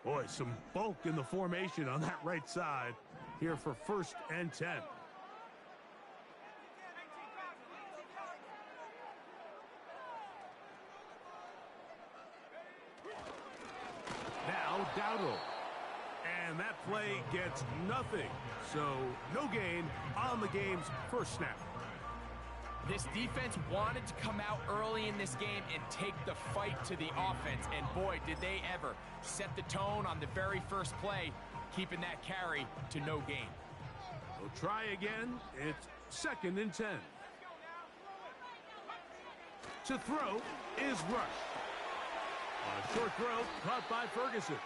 Boy, some bulk in the formation on that right side here for 1st and 10. Now Dowdle. And that play gets nothing. So no gain on the game's first snap. This defense wanted to come out early in this game and take the fight to the offense. And boy, did they ever set the tone on the very first play, keeping that carry to no gain. We'll try again. It's 2nd and 10. To throw is Rush. A short throw caught by Ferguson.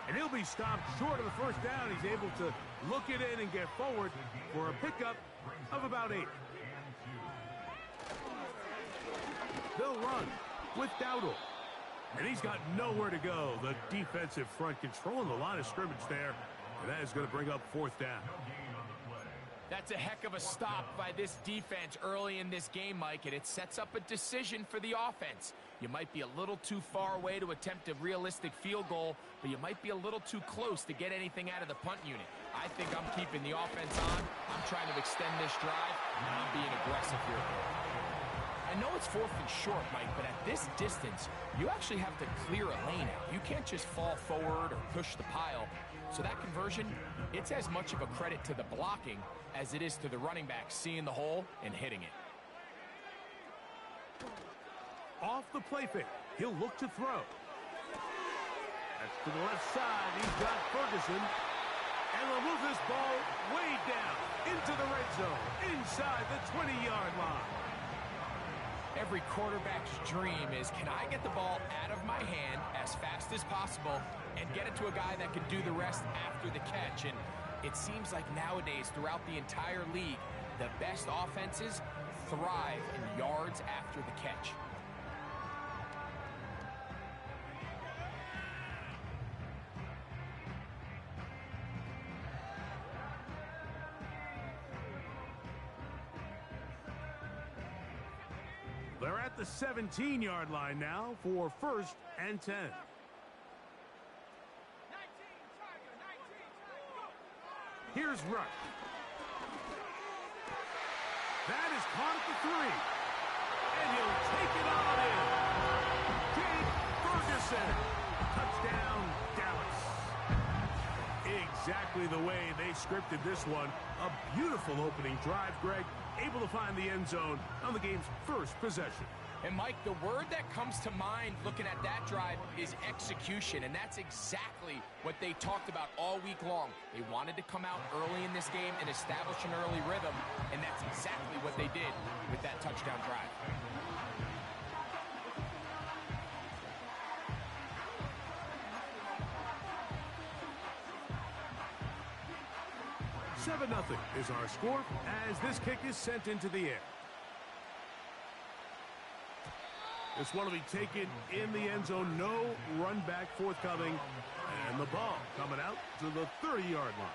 And he'll be stopped short of the first down. He's able to look it in and get forward for a pickup of about 8. They'll run with Dowdle. And he's got nowhere to go. The defensive front controlling the line of scrimmage there. And that is going to bring up 4th down. That's a heck of a stop by this defense early in this game, Mike, and it sets up a decision for the offense. You might be a little too far away to attempt a realistic field goal, but you might be a little too close to get anything out of the punt unit. I think I'm keeping the offense on. I'm trying to extend this drive, and I'm being aggressive here. I know it's 4th and short, Mike, but at this distance, you actually have to clear a lane out. You can't just fall forward or push the pile. So that conversion, it's as much of a credit to the blocking as it is to the running back seeing the hole and hitting it. Off the play fake, he'll look to throw. That's to the left side. He's got Ferguson. And they'll move this ball way down into the red zone, inside the 20-yard line. Every quarterback's dream is, can I get the ball out of my hand as fast as possible and get it to a guy that can do the rest after the catch? And it seems like nowadays, throughout the entire league, the best offenses thrive in yards after the catch. They're at the 17-yard line now for 1st and 10. Here's Rush. That is caught at the 3. And he'll take it on in. Jake Ferguson. Touchdown, Dallas. Exactly the way they scripted this one. A beautiful opening drive, Greg. Able to find the end zone on the game's first possession. And Mike, the word that comes to mind looking at that drive is execution, and that's exactly what they talked about all week long. They wanted to come out early in this game and establish an early rhythm, and that's exactly what they did with that touchdown drive. 7-0 is our score as this kick is sent into the air. This one will be taken in the end zone. No run back forthcoming. And the ball coming out to the 30-yard line.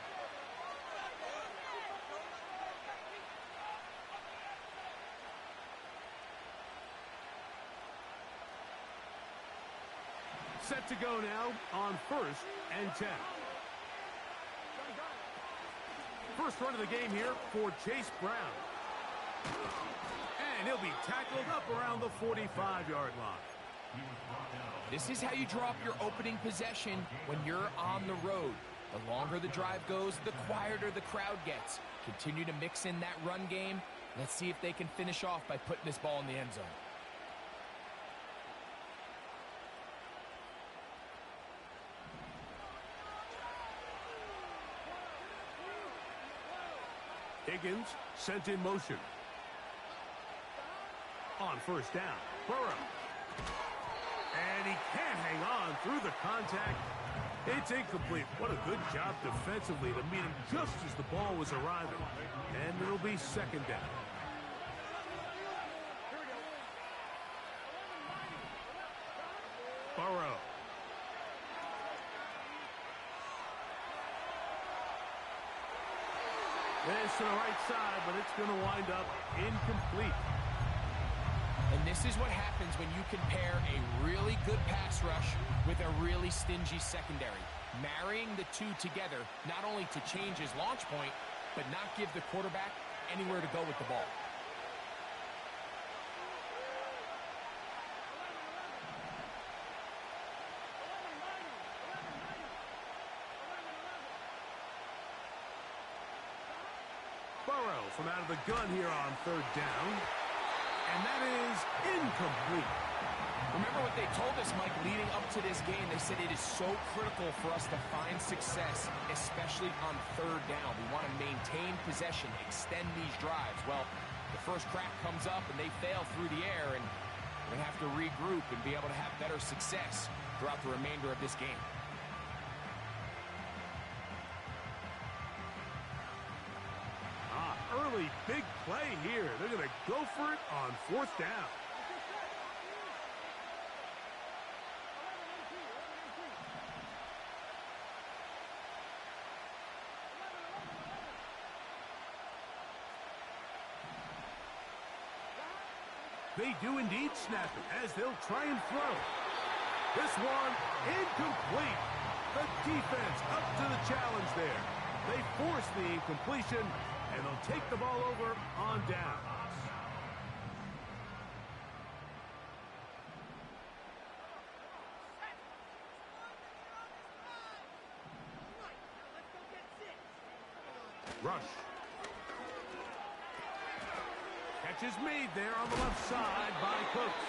Set to go now on 1st and 10. First run of the game here for Chase Brown. And he'll be tackled up around the 45-yard line. This is how you draw up your opening possession when you're on the road. The longer the drive goes, the quieter the crowd gets. Continue to mix in that run game. Let's see if they can finish off by putting this ball in the end zone. Higgins sent in motion. On 1st down, Burrow. And he can't hang on through the contact. It's incomplete. What a good job defensively to meet him just as the ball was arriving. And it'll be 2nd down. Burrow. This to the right side, but it's going to wind up incomplete. And this is what happens when you compare a really good pass rush with a really stingy secondary. Marrying the two together, not only to change his launch point, but not give the quarterback anywhere to go with the ball. Burrow from out of the gun here on third down. And that is incomplete. Remember what they told us, Mike, leading up to this game. They said it is so critical for us to find success, especially on third down. We want to maintain possession, extend these drives. Well, the first crack comes up and they fail through the air, and we're going to have to regroup and be able to have better success throughout the remainder of this game. Early big play here. They're going to go for it on fourth down. They do indeed snap it as they'll try and throw. This one incomplete. The defense up to the challenge there. They force the incompletion, and they'll take the ball over on down. Rush. Catch is made there on the left side by Cooks.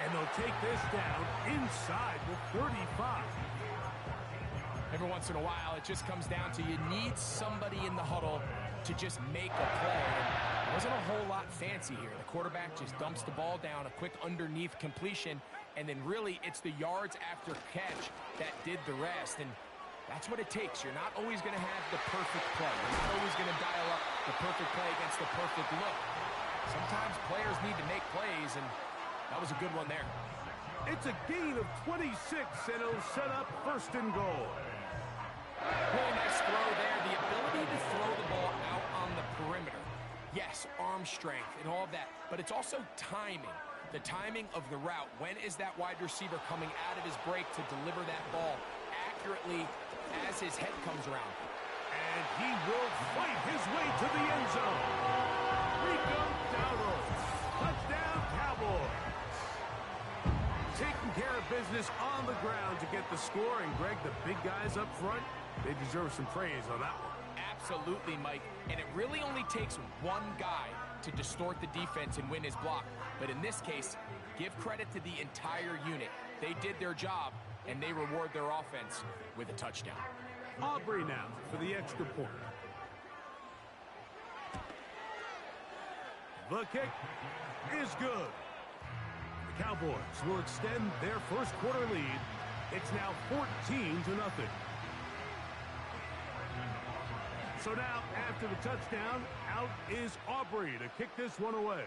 And they'll take this down inside the 35. Every once in a while, it just comes down to you need somebody in the huddle to just make a play. And it wasn't a whole lot fancy here. The quarterback just dumps the ball down, a quick underneath completion, and then really it's the yards after catch that did the rest. And that's what it takes. You're not always going to have the perfect play. You're not always going to dial up the perfect play against the perfect look. Sometimes players need to make plays, and that was a good one there. It's a gain of 26, and it'll set up first and goal. Really nice throw there. The ability to throw the ball out on the perimeter. Yes, arm strength and all of that, but it's also timing. The timing of the route. When is that wide receiver coming out of his break to deliver that ball accurately as his head comes around? And he will fight his way to the end zone. Rico Dowdle. Touchdown, Cowboys. Taking care of business on the ground to get the score. And, Greg, the big guys up front, they deserve some praise on that one. Absolutely, Mike. And it really only takes one guy to distort the defense and win his block. But in this case, give credit to the entire unit. They did their job, and they reward their offense with a touchdown. Aubrey now for the extra point. The kick is good. The Cowboys will extend their first quarter lead. It's now 14-0. So now, after the touchdown, out is Aubrey to kick this one away.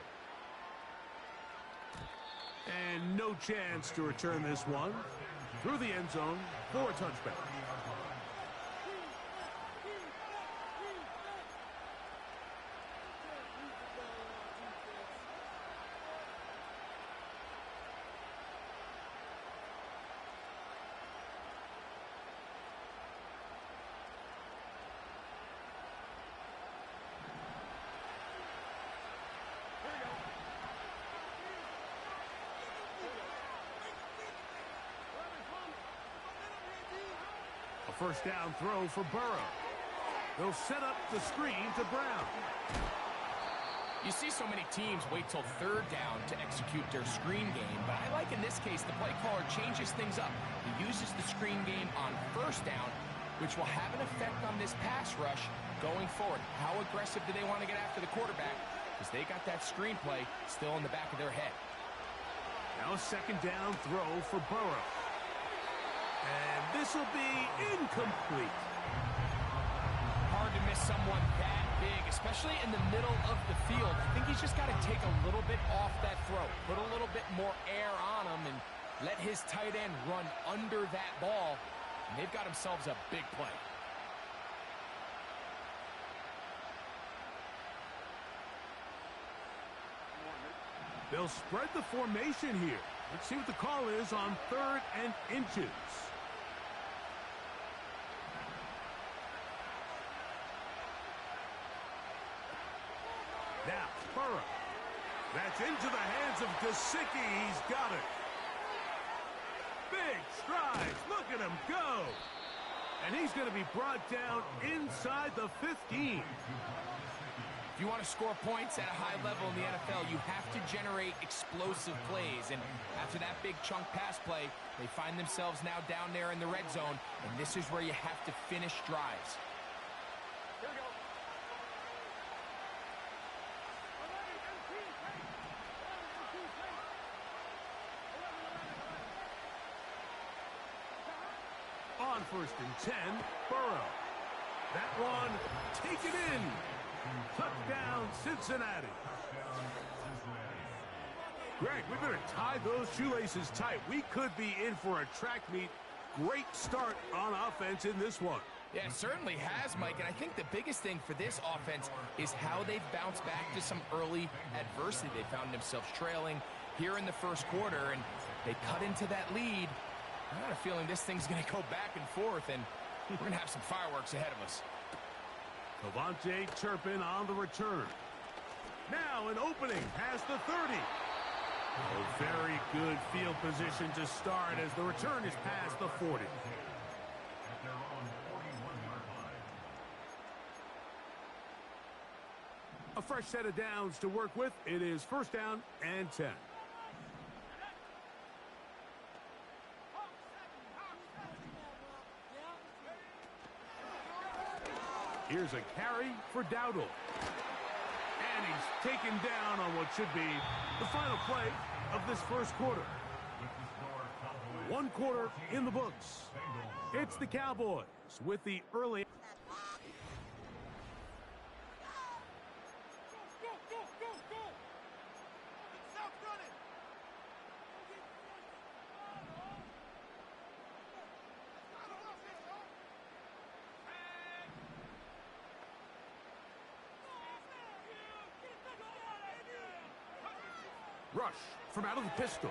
And no chance to return this one through the end zone for a touchback. First down throw for Burrow. They'll set up the screen to Brown. You see so many teams wait till third down to execute their screen game, but I like in this case the play caller changes things up. He uses the screen game on first down, which will have an effect on this pass rush going forward. How aggressive do they want to get after the quarterback? Because they got that screen play still in the back of their head. Now a second down throw for Burrow. And this will be incomplete. Hard to miss someone that big, especially in the middle of the field. I think he's just got to take a little bit off that throw, put a little bit more air on him, and let his tight end run under that ball. And they've got themselves a big play. They'll spread the formation here. Let's see what the call is on 3rd and inches. Now, Burrow. That's into the hands of Gesicki. He's got it. Big strides. Look at him go. And he's going to be brought down inside the 15. If you want to score points at a high level in the NFL, you have to generate explosive plays. And after that big chunk pass play, they find themselves now down there in the red zone. And this is where you have to finish drives. Here we go. On 1st and 10, Burrow. That one, take it in. Touchdown, Cincinnati. Greg, we better tie those shoelaces tight. We could be in for a track meet. Great start on offense in this one. Yeah, it certainly has, Mike, and I think the biggest thing for this offense is how they've bounced back to some early adversity. They found themselves trailing here in the first quarter, and they cut into that lead. I got a feeling this thing's going to go back and forth, and we're going to have some fireworks ahead of us. Cavante Turpin on the return. Now an opening past the 30. A very good field position to start as the return is past the 40. A fresh set of downs to work with. It is 1st down and 10. Here's a carry for Dowdle. And he's taken down on what should be the final play of this first quarter. 1 quarter in the books. It's the Cowboys with the early. Rush from out of the pistol.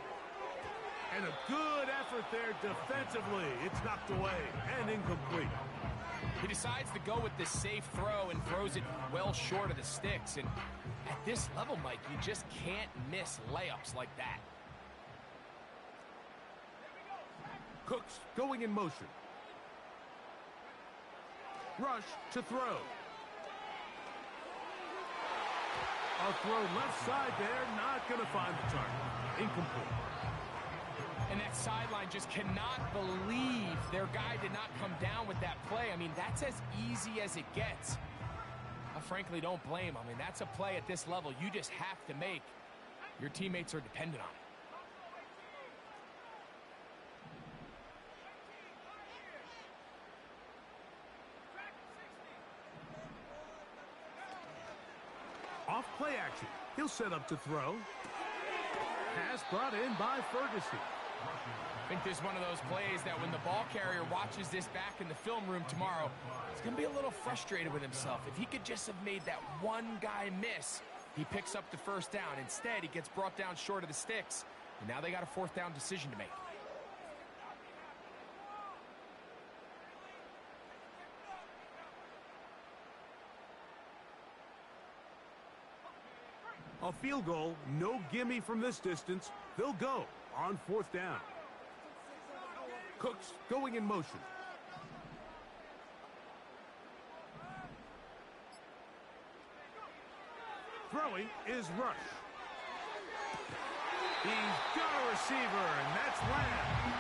And a good effort there defensively. It's knocked away and incomplete. He decides to go with this safe throw and throws it well short of the sticks. And at this level, Mike, you just can't miss layups like that. Cooks going in motion. Rush to throw. A throw left side there, not going to find the target. Incomplete. And that sideline just cannot believe their guy did not come down with that play. I mean, that's as easy as it gets. I frankly don't blame him. I mean, that's a play at this level you just have to make. Your teammates are dependent on it. Off play action. He'll set up to throw. Pass brought in by Ferguson. I think this is one of those plays that when the ball carrier watches this back in the film room tomorrow, he's going to be a little frustrated with himself. If he could just have made that one guy miss, he picks up the first down. Instead, he gets brought down short of the sticks, and now they got a 4th down decision to make. A field goal, no gimme from this distance. They'll go on 4th down. Cooks going in motion. Throwing is Rush. He's got a receiver, and that's Lamb.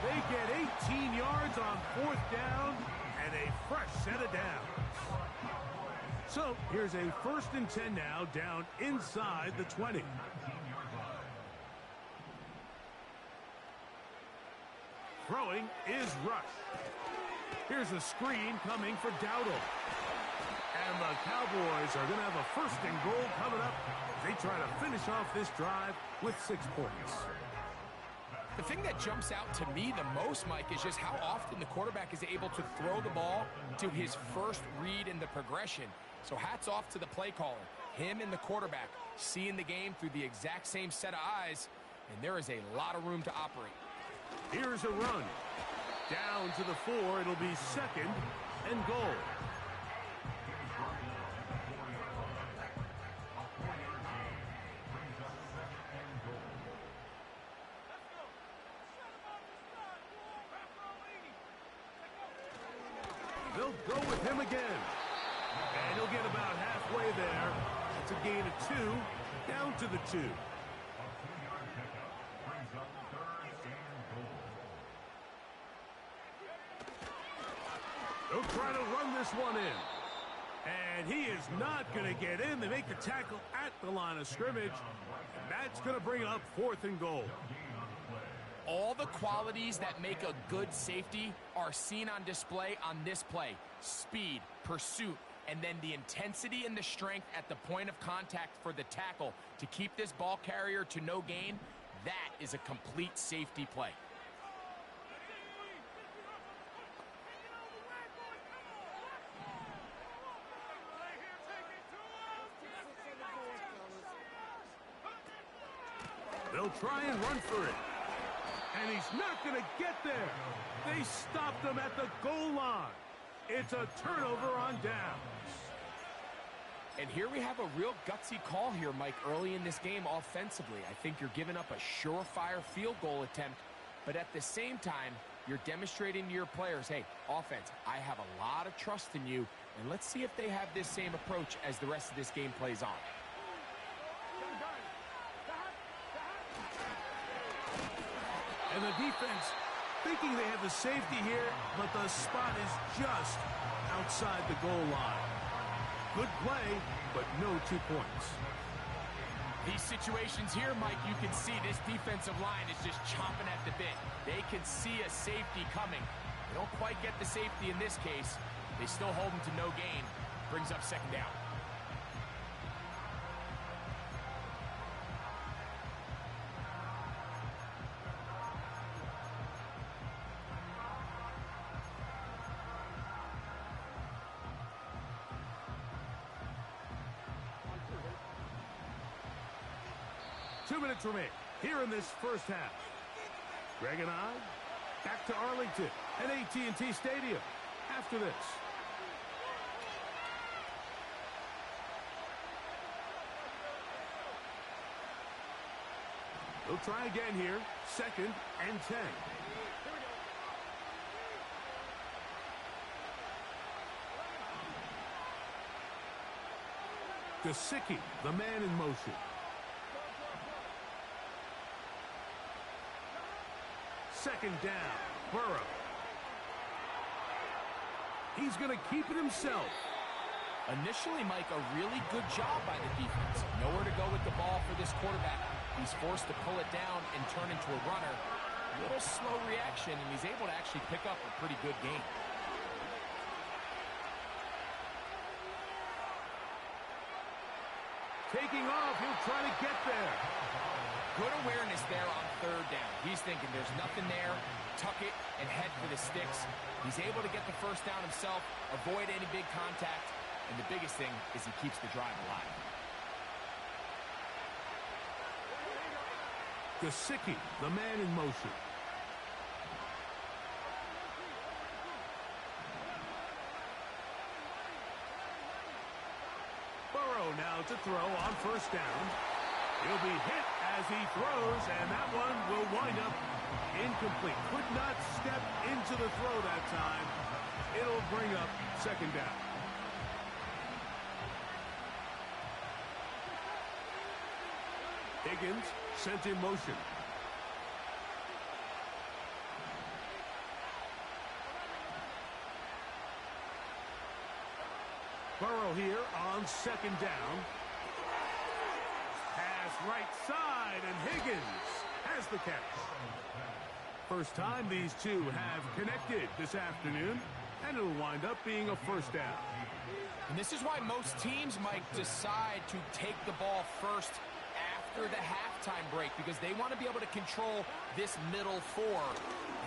They get 18 yards on 4th down and a fresh set of downs. So here's a 1st and 10 now, down inside the 20. Throwing is Rush. Here's a screen coming for Dowdle. And the Cowboys are going to have a 1st and goal coming up as they try to finish off this drive with 6 points. The thing that jumps out to me the most, Mike, is just how often the quarterback is able to throw the ball to his first read in the progression. So hats off to the play caller. Him and the quarterback seeing the game through the exact same set of eyes, and there is a lot of room to operate. Here's a run. Down to the 4. It'll be 2nd and goal. They'll go with him again. And he'll get about halfway there. It's a gain of 2, down to the 2. They'll try to run this one in. And he is not going to get in. They make the tackle at the line of scrimmage. And that's going to bring up 4th and goal. All the qualities that make a good safety are seen on display on this play. Speed, pursuit, and then the intensity and the strength at the point of contact for the tackle to keep this ball carrier to no gain. That is a complete safety play. They'll try and run for it. And he's not going to get there. They stopped him at the goal line. It's a turnover on downs. And here we have a real gutsy call here, Mike, early in this game offensively. I think you're giving up a surefire field goal attempt, but at the same time, you're demonstrating to your players, hey, offense, I have a lot of trust in you, and let's see if they have this same approach as the rest of this game plays on. And the defense thinking they have the safety here, but the spot is just outside the goal line. Good play, but no 2 points. These situations here, Mike, you can see this defensive line is just chomping at the bit. They can see a safety coming. They don't quite get the safety in this case. They still hold them to no gain. Brings up 2nd down. Minutes remain here in this first half. Greg and I back to Arlington at AT&T Stadium after this. They'll try again here. 2nd and 10. Gesicki, the man in motion. Second down, Burrow. He's going to keep it himself. Initially, Mike, a really good job by the defense. Nowhere to go with the ball for this quarterback. He's forced to pull it down and turn into a runner. A little slow reaction, and he's able to actually pick up a pretty good gain. Taking off, he'll try to get there. Good awareness there on 3rd down. He's thinking there's nothing there, tuck it, and head for the sticks. He's able to get the 1st down himself, avoid any big contact, and the biggest thing is he keeps the drive alive. Gesicki, the man in motion. Burrow now to throw on 1st down. He'll be hit as he throws, and that one will wind up incomplete. Could not step into the throw that time. It'll bring up 2nd down. Higgins sent in motion. Burrow here on 2nd down. Pass right side, and Higgins has the catch. First time these two have connected this afternoon, and it'll wind up being a 1st down. And this is why most teams might decide to take the ball first after the halftime break, because they want to be able to control this middle 4.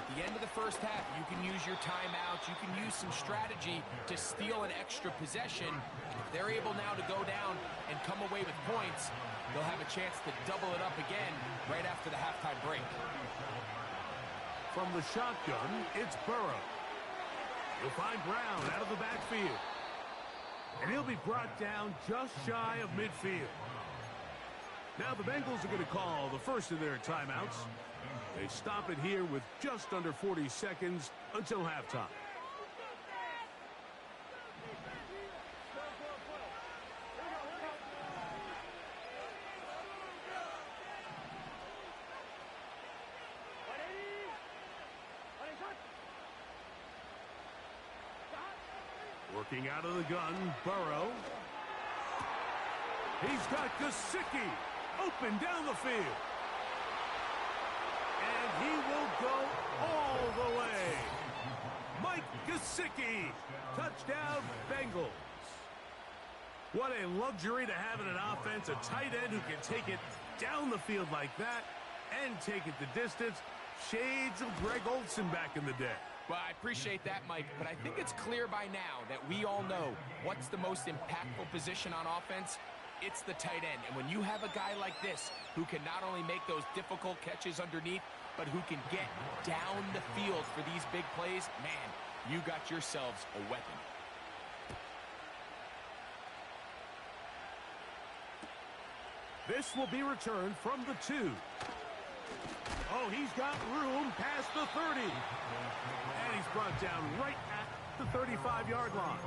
At the end of the first half, you can use your timeouts, you can use some strategy to steal an extra possession. If they're able now to go down and come away with points, they'll have a chance to double it up again right after the halftime break. From the shotgun, it's Burrow. He'll find Brown out of the backfield. And he'll be brought down just shy of midfield. Now the Bengals are going to call the first of their timeouts. They stop it here with just under 40 seconds until halftime. Working out of the gun, Burrow. He's got Gesicki open down the field. And he will go all the way. Mike Gesicki, touchdown Bengals. What a luxury to have in an offense, a tight end who can take it down the field like that and take it the distance. Shades of Greg Olsen back in the day. Well, I appreciate that, Mike, but I think it's clear by now that we all know what's the most impactful position on offense. It's the tight end. And when you have a guy like this who can not only make those difficult catches underneath, but who can get down the field for these big plays, man, you got yourselves a weapon. This will be returned from the 2. Oh, he's got room past the 30. And he's brought down right at the 35-yard line.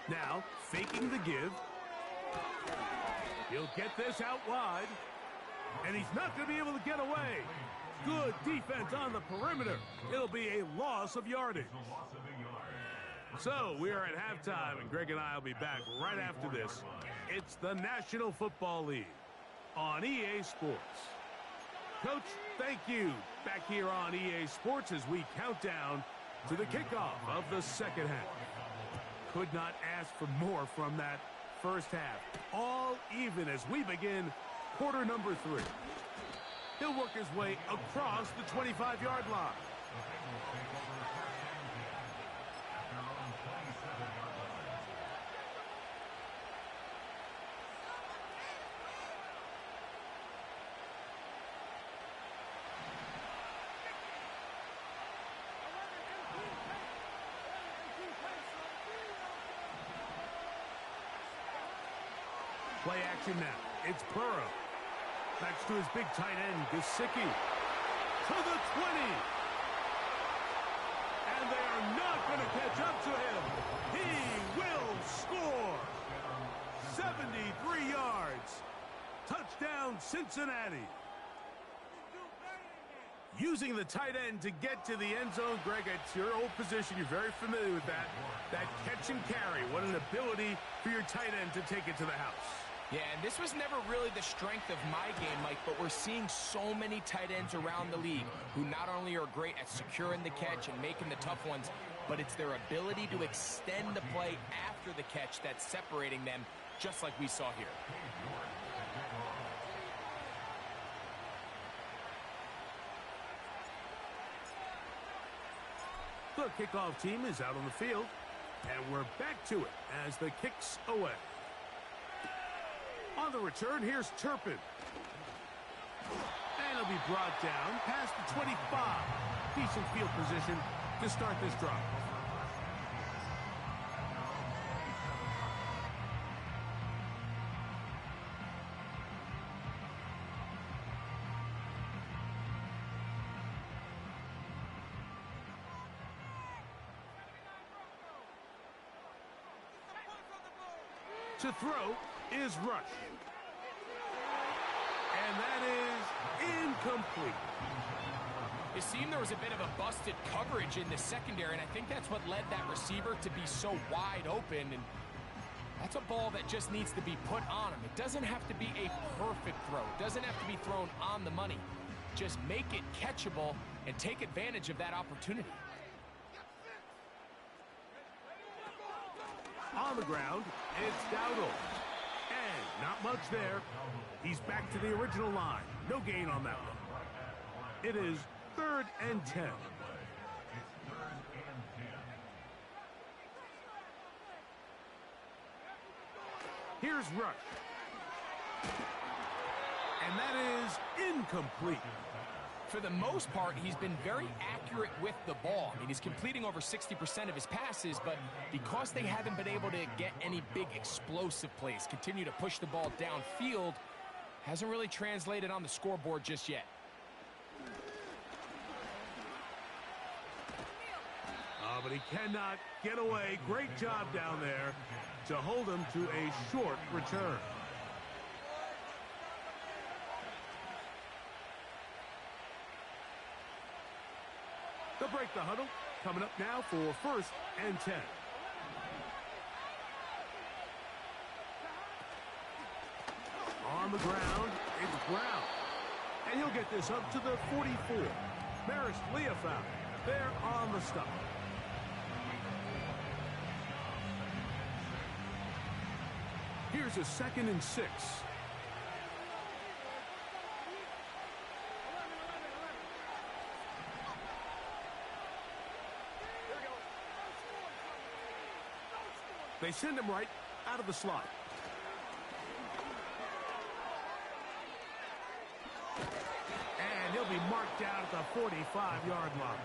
Now, faking the give. He'll get this out wide. And he's not going to be able to get away. Good defense on the perimeter. It'll be a loss of yardage. So, we are at halftime, and Greg and I will be back right after this. It's the National Football League on EA Sports. Coach, thank you. Back here on EA Sports as we count down to the kickoff of the second half. Could not ask for more from that first half. All even as we begin quarter number 3. He'll work his way across the 25-yard line. Play action now. It's Burrow. Backs to his big tight end, Gesicki. To the 20. And they are not going to catch up to him. He will score. 73 yards. Touchdown, Cincinnati. Using the tight end to get to the end zone, Greg, it's your old position. You're very familiar with that. That catch and carry. What an ability for your tight end to take it to the house. Yeah, and this was never really the strength of my game, Mike, but we're seeing so many tight ends around the league who not only are great at securing the catch and making the tough ones, but it's their ability to extend the play after the catch that's separating them, just like we saw here. The kickoff team is out on the field, and we're back to it as the kick's away. On the return, here's Turpin. And he'll be brought down past the 25. Decent field position to start this drive. To throw is Rush. And that is incomplete. It seemed there was a bit of a busted coverage in the secondary, and I think that's what led that receiver to be so wide open. And That's a ball that just needs to be put on him. It doesn't have to be a perfect throw. It doesn't have to be thrown on the money. Just make it catchable and take advantage of that opportunity. On the ground, it's Dowdle. And not much there. He's back to the original line. No gain on that one. It is 3rd and 10. Here's Rush. And that is incomplete. For the most part, he's been very accurate with the ball. I mean, he's completing over 60% of his passes, but because they haven't been able to get any big explosive plays, continue to push the ball downfield, hasn't really translated on the scoreboard just yet. But he cannot get away. Great job down there to hold him to a short return. They'll break the huddle. Coming up now for 1st and 10. On the ground, it's Brown. And he'll get this up to the 44. Maris Leofau there on the stop. Here's a 2nd and 6. They send him right out of the slot. And he'll be marked down at the 45-yard line.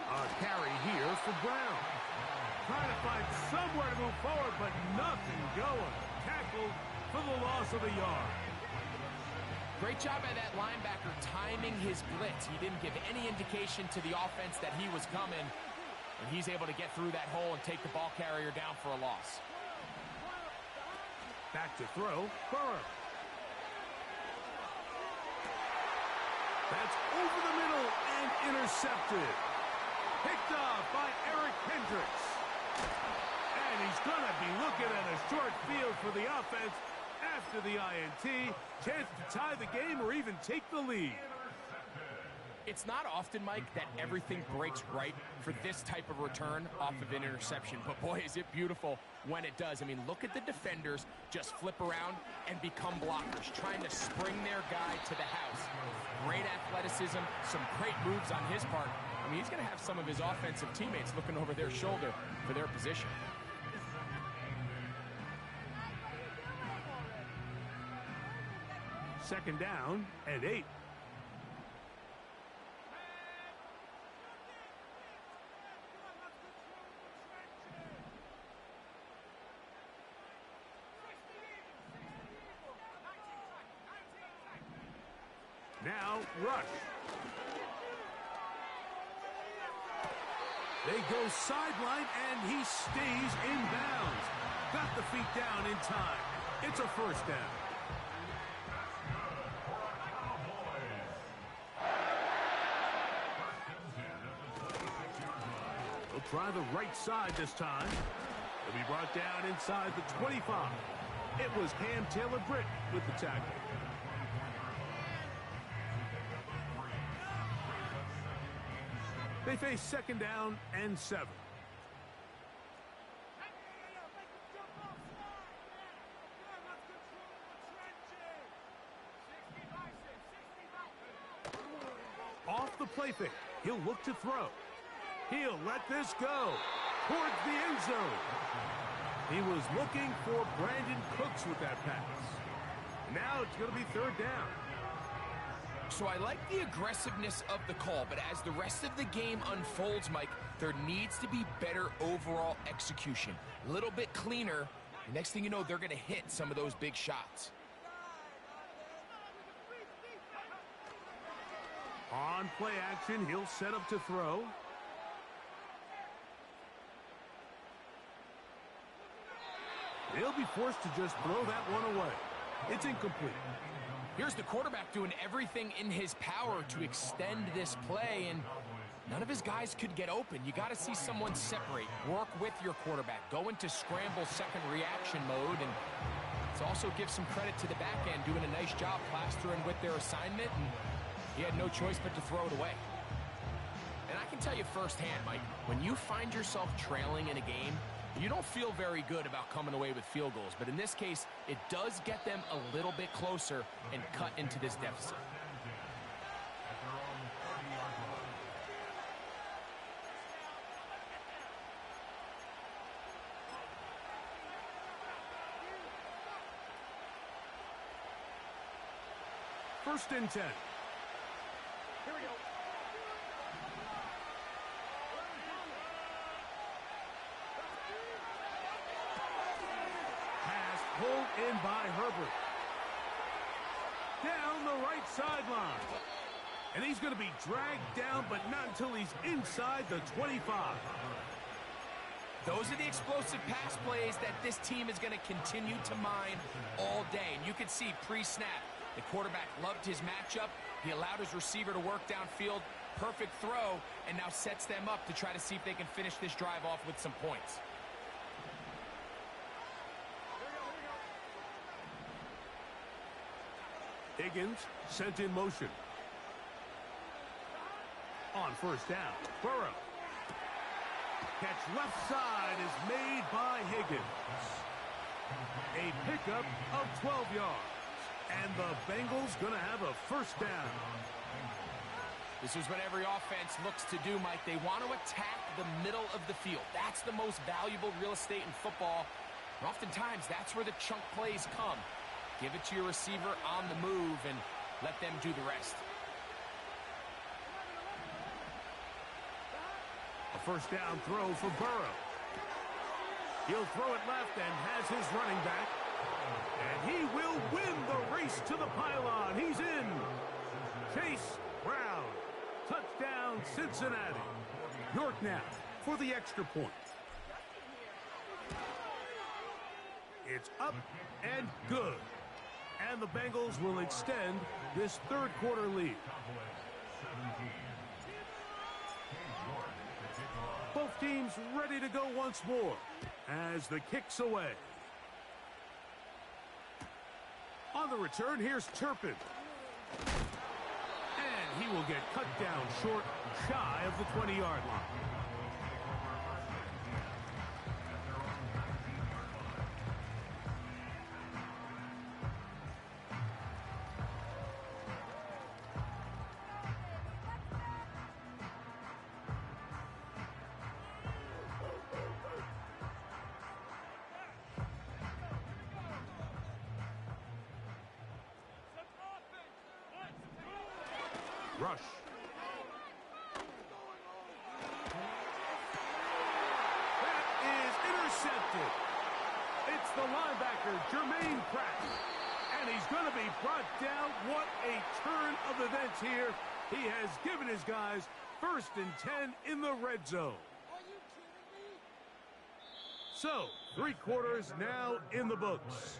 A carry here for Brown. Trying to find somewhere to move forward, but nothing going. Tackled for the loss of a yard. Great job by that linebacker timing his blitz. He didn't give any indication to the offense that he was coming, and he's able to get through that hole and take the ball carrier down for a loss. Back to throw, Burrow. That's over the middle and intercepted. Picked off by Eric Hendricks. And he's going to be looking at a short field for the offense after the INT. Chance to tie the game or even take the lead. It's not often, Mike, that everything breaks right for this type of return off of an interception. But boy, is it beautiful when it does. I mean, look at the defenders just flip around and become blockers, trying to spring their guy to the house. Great athleticism, some great moves on his part. I mean, he's going to have some of his offensive teammates looking over their shoulder for their position. Second down and 8. Now, Rush. They go sideline, and he stays in bounds. Got the feet down in time. It's a 1st down. They'll try the right side this time. They'll be brought down inside the 25. It was Cam Taylor-Britt with the tackle. They face 2nd down and 7. Off the play fake, he'll look to throw. He'll let this go towards the end zone. He was looking for Brandon Cooks with that pass. Now it's going to be 3rd down. So I like the aggressiveness of the call, but as the rest of the game unfolds, Mike, there needs to be better overall execution. A little bit cleaner. The next thing you know, they're going to hit some of those big shots. On play action, he'll set up to throw. They'll be forced to just throw that one away. It's incomplete. Here's the quarterback doing everything in his power to extend this play, and none of his guys could get open. You got to see someone separate, work with your quarterback, go into scramble second reaction mode, and let's also give some credit to the back end doing a nice job plastering with their assignment, and he had no choice but to throw it away. And I can tell you firsthand, Mike, when you find yourself trailing in a game, you don't feel very good about coming away with field goals, but in this case, it does get them a little bit closer and cut into this deficit. First and 10. Here we go. Pass pulled in by Herbert. Down the right sideline. And he's going to be dragged down, but not until he's inside the 25. Those are the explosive pass plays that this team is going to continue to mine all day. And you can see pre-snap, the quarterback loved his matchup. He allowed his receiver to work downfield. Perfect throw, and now sets them up to try to see if they can finish this drive off with some points. Higgins sent in motion. On first down, Burrow. Catch left side is made by Higgins. A pickup of 12 yards. And the Bengals going to have a first down. This is what every offense looks to do, Mike. They want to attack the middle of the field. That's the most valuable real estate in football. And oftentimes, that's where the chunk plays come. Give it to your receiver on the move and let them do the rest. A first down throw for Burrow. He'll throw it left and has his running back. And he will win the race to the pylon. He's in. Chase Brown. Touchdown, Cincinnati. York now for the extra point. It's up and good. And the Bengals will extend this third quarter lead. Both teams ready to go once more as the kick's away. On the return, here's Turpin. And he will get cut down short, shy of the 20-yard line. Rush. That is intercepted. It's the linebacker, Jermaine Pratt. And he's going to be brought down. What a turn of events here. He has given his guys first and 10 in the red zone. So, 3 quarters now in the books.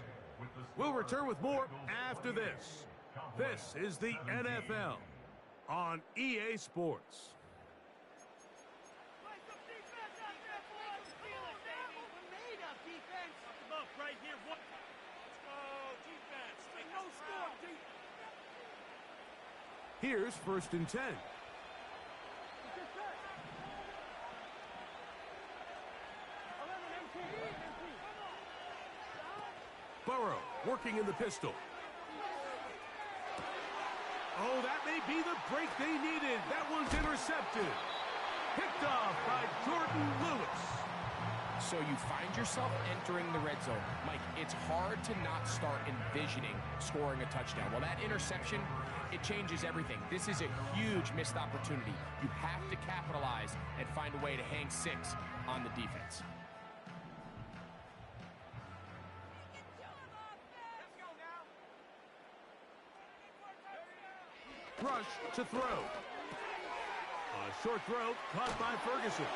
We'll return with more after this. This is the NFL on EA Sports. Here's first and 10. Burrow working in the pistol. Oh, that may be the break they needed. That one's intercepted. Picked off by Jordan Lewis. So you find yourself entering the red zone. Mike, it's hard to not start envisioning scoring a touchdown. Well, that interception, it changes everything. This is a huge missed opportunity. You have to capitalize and find a way to hang 6 on the defense. Rush to throw. A short throw caught by Ferguson.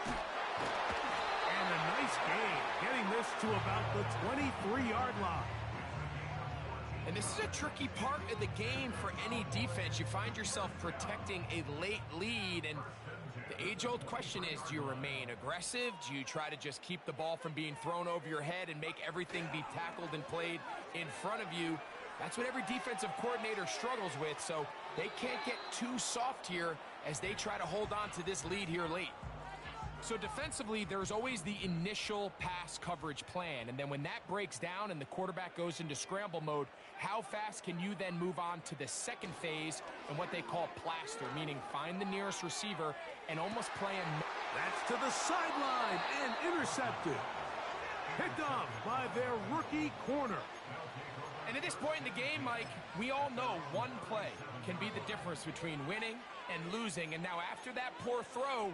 And a nice gain, getting this to about the 23-yard line. And this is a tricky part of the game for any defense. You find yourself protecting a late lead, and the age-old question is, do you remain aggressive? Do you try to just keep the ball from being thrown over your head and make everything be tackled and played in front of you? That's what every defensive coordinator struggles with, so they can't get too soft here as they try to hold on to this lead here late. So defensively, there's always the initial pass coverage plan, and then when that breaks down and the quarterback goes into scramble mode, how fast can you then move on to the second phase and what they call plaster, meaning find the nearest receiver and almost play a... That's to the sideline and intercepted. Picked off by their rookie corner. And at this point in the game, Mike, we all know one play can be the difference between winning and losing, and now after that poor throw,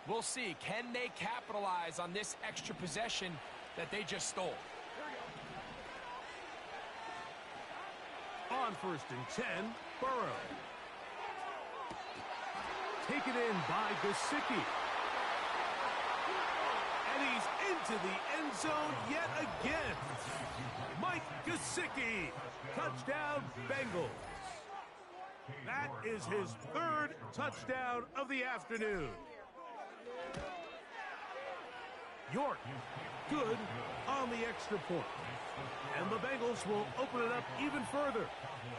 we'll see, can they capitalize on this extra possession that they just stole? On 1st and 10, Burrow. Taken in by Gesicki. And he's into the end zone yet again. Mike Gesicki. Touchdown, Bengals. That is his 3rd touchdown of the afternoon. York, good on the extra point. And the Bengals will open it up even further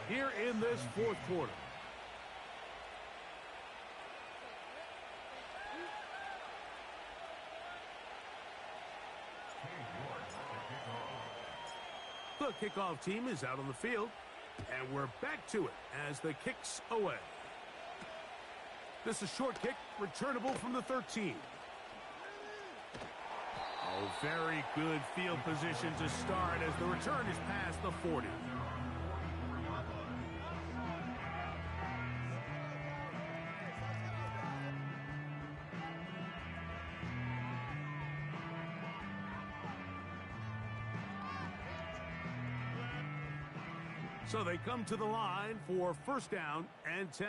here in this 4th quarter. The kickoff team is out on the field, and we're back to it as the kick's away. This is a short kick, returnable from the 13. Oh, very good field position to start as the return is past the 40. So they come to the line for 1st down and 10.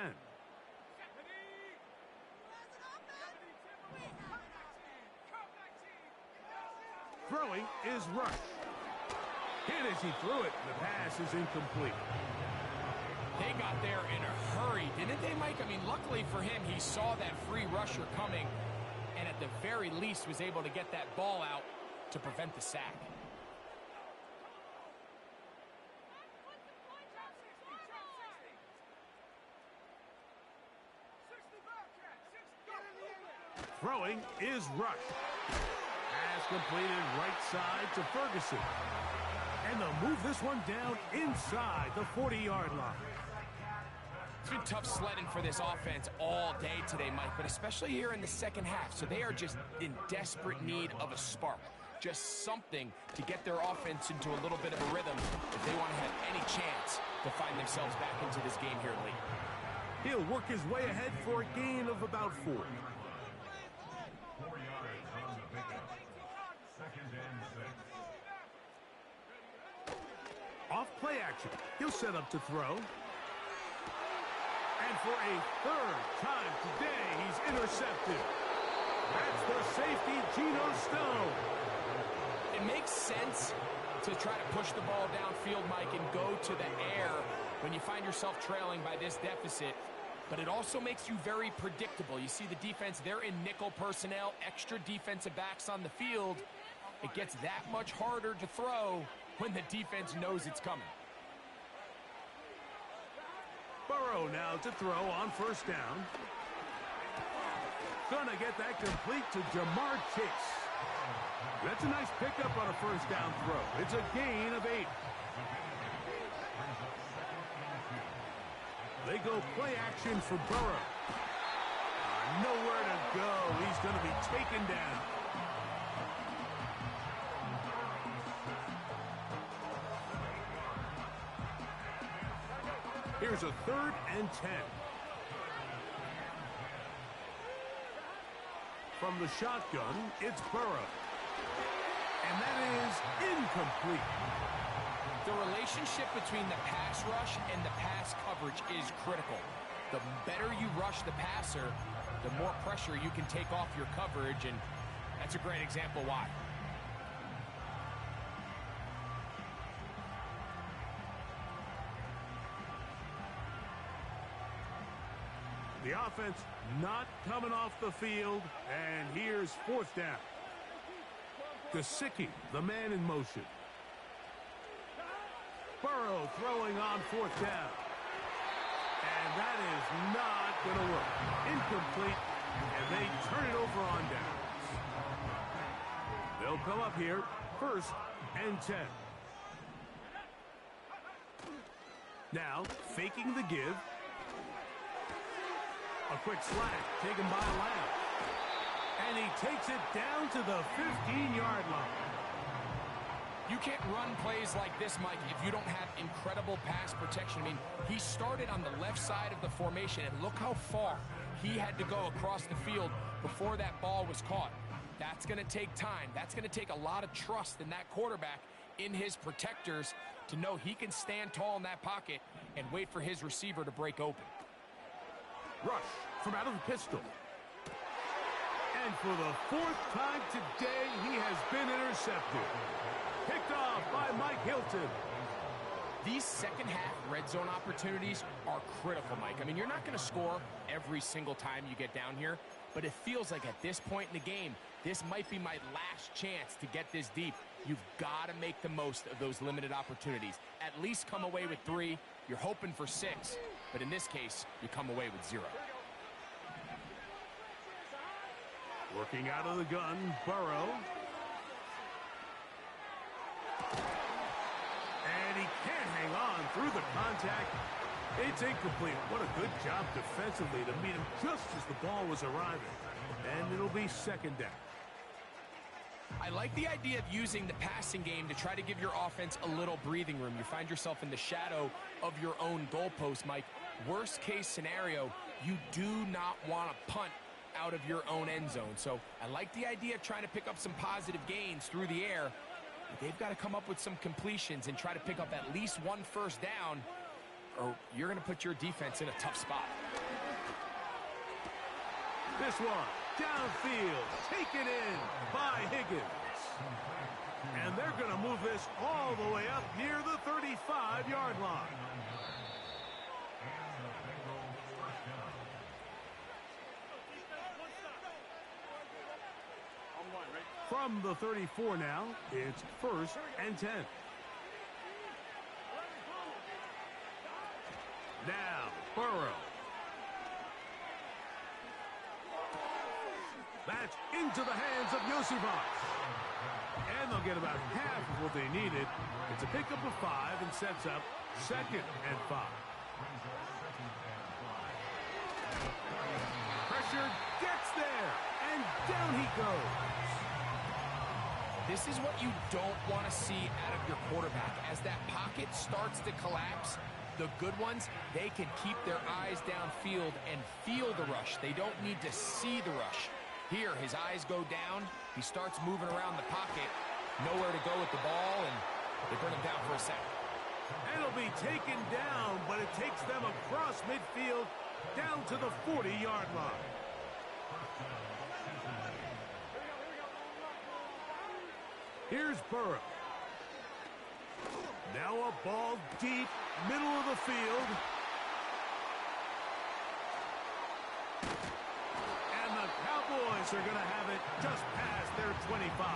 Throwing is Rush. Hit as he threw it. The pass is incomplete. They got there in a hurry, didn't they, Mike? I mean, luckily for him, he saw that free rusher coming and at the very least was able to get that ball out to prevent the sack. Throwing is Rush. Pass completed right side to Ferguson. And they'll move this one down inside the 40-yard line. It's been tough sledding for this offense all day today, Mike, but especially here in the second half. So they are just in desperate need of a spark. Just something to get their offense into a little bit of a rhythm if they want to have any chance to find themselves back into this game here late. He'll work his way ahead for a gain of about 4. Off play action. He'll set up to throw. And for a 3rd time today, he's intercepted. That's the safety, Geno Stone. It makes sense to try to push the ball downfield, Mike, and go to the air when you find yourself trailing by this deficit. But it also makes you very predictable. You see the defense, they're in nickel personnel, extra defensive backs on the field. It gets that much harder to throw when the defense knows it's coming. Burrow now to throw on 1st down. Gonna get that complete to Jamar Chase. That's a nice pickup on a 1st down throw. It's a gain of 8. They go play action for Burrow. Nowhere to go. He's going to be taken down. Here's a 3rd and 10. From the shotgun, it's Burrow. And that is incomplete. The relationship between the pass rush and the pass coverage is critical. The better you rush the passer, the more pressure you can take off your coverage. And That's a great example why. The offense not coming off the field, and here's fourth down. Gesicki, the man in motion. Burrow throwing on fourth down. And that is not going to work. Incomplete, and they turn it over on downs. They'll come up here, first and 10. Now, faking the give. A quick slant taken by Lamb. And he takes it down to the 15-yard line. You can't run plays like this, Mike, if you don't have incredible pass protection. I mean, he started on the left side of the formation, and look how far he had to go across the field before that ball was caught. That's going to take time. That's going to take a lot of trust in that quarterback, in his protectors, to know he can stand tall in that pocket and wait for his receiver to break open. Rush from out of the pistol. And for the fourth time today, he has been intercepted. Picked off by Mike Hilton. These second-half red zone opportunities are critical, Mike. I mean, you're not going to score every single time you get down here, but it feels like at this point in the game, this might be my last chance to get this deep. You've got to make the most of those limited opportunities. At least come away with 3. You're hoping for 6, but in this case, you come away with 0. Working out of the gun, Burrow. And he can't hang on through the contact. It's incomplete. What a good job defensively to meet him just as the ball was arriving. And it'll be second down. I like the idea of using the passing game to try to give your offense a little breathing room. You find yourself in the shadow of your own goalpost, Mike. Worst case scenario, you do not want to punt out of your own end zone. So I like the idea of trying to pick up some positive gains through the air. But they've got to come up with some completions and try to pick up at least 1 first down, or you're going to put your defense in a tough spot. This one, downfield, taken in by Higgins. And they're going to move this all the way up near the 35-yard line. From the 34 now, it's first and 10. Now, Burrow. That's into the hands of Yosivas. And they'll get about half of what they needed. It's a pickup of 5 and sets up second and 5. Pressure gets there, and down he goes. This is what you don't want to see out of your quarterback. As that pocket starts to collapse, the good ones, they can keep their eyes downfield and feel the rush. They don't need to see the rush. Here, his eyes go down. He starts moving around the pocket. Nowhere to go with the ball, and they bring him down for a sack. And it'll be taken down, but it takes them across midfield down to the 40-yard line. Here's Burrow. Now a ball deep, middle of the field. And the Cowboys are going to have it just past their 25.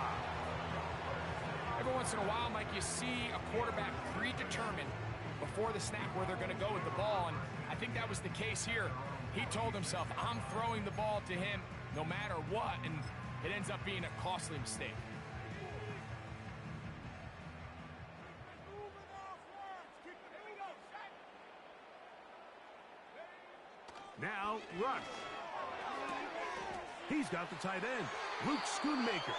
Every once in a while, Mike, you see a quarterback predetermined before the snap where they're going to go with the ball, and I think that was the case here. He told himself, I'm throwing the ball to him no matter what, and it ends up being a costly mistake. Now, Rush. He's got the tight end, Luke Schoonmaker.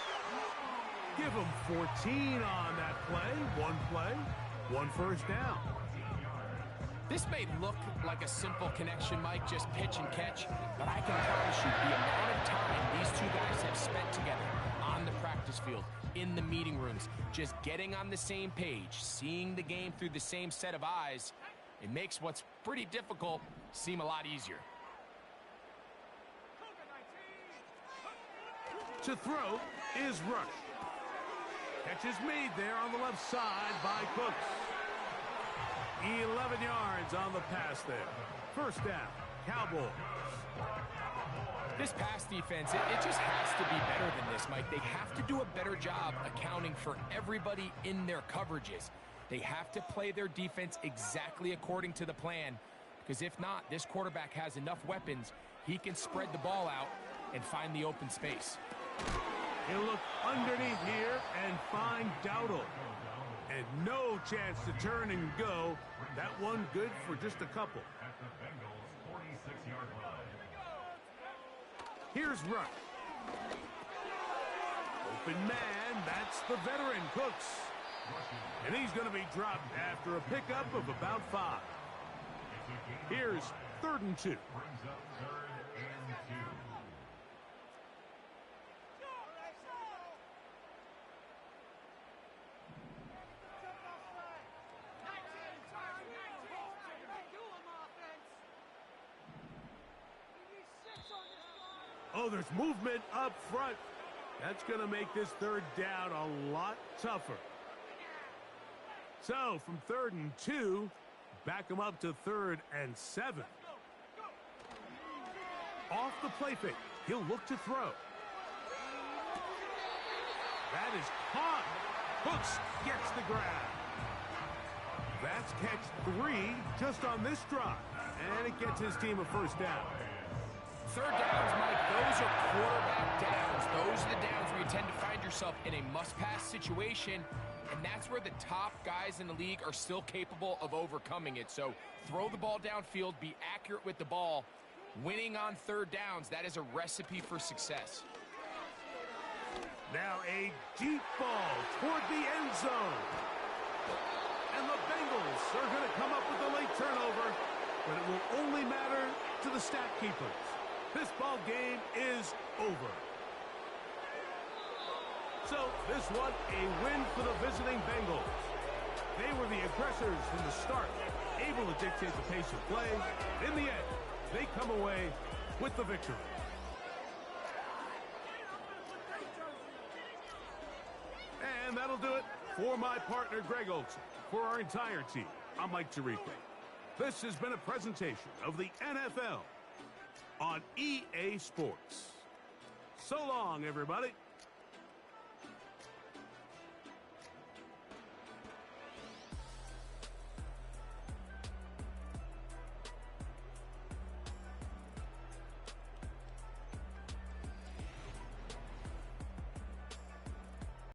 Give him 14 on that play, 1 first down. This may look like a simple connection, Mike, just pitch and catch, but I can promise you the amount of time these two guys have spent together on the practice field, in the meeting rooms, just getting on the same page, seeing the game through the same set of eyes, it makes what's pretty difficult seem a lot easier. To throw is Rush. Catch is made there on the left side by Cooks. 11 yards on the pass there. First down, Cowboys. This pass defense, it just has to be better than this, Mike. They have to do a better job accounting for everybody in their coverages. They have to play their defense exactly according to the plan, because if not, this quarterback has enough weapons, he can spread the ball out and find the open space. He'll look underneath here and find Dowdle. And no chance to turn and go. That one good for just a couple. Here's Rush. Open man, that's the veteran Cooks. And he's going to be dropped after a pickup of about 5. Here's 3rd and 2. Oh, there's movement up front. That's going to make this 3rd down a lot tougher. So, from 3rd and 2, back him up to 3rd and 7. Off the play fake. He'll look to throw. That is caught. Hooks gets the grab. That's catch 3 just on this drive. And it gets his team a first down. 3rd downs, Mike, those are quarterback downs. Those are the downs where you tend to find yourself in a must-pass situation, and that's where the top guys in the league are still capable of overcoming it. So throw the ball downfield, be accurate with the ball. Winning on 3rd downs, that is a recipe for success. Now a deep ball toward the end zone. And the Bengals are going to come up with a late turnover, but it will only matter to the stat keepers. This ball game is over. So this one, a win for the visiting Bengals. They were the aggressors from the start, able to dictate the pace of play. In the end, they come away with the victory. And that'll do it for my partner, Greg Olson. For our entire team, I'm Mike Tirico. This has been a presentation of the NFL on EA Sports. So long, everybody.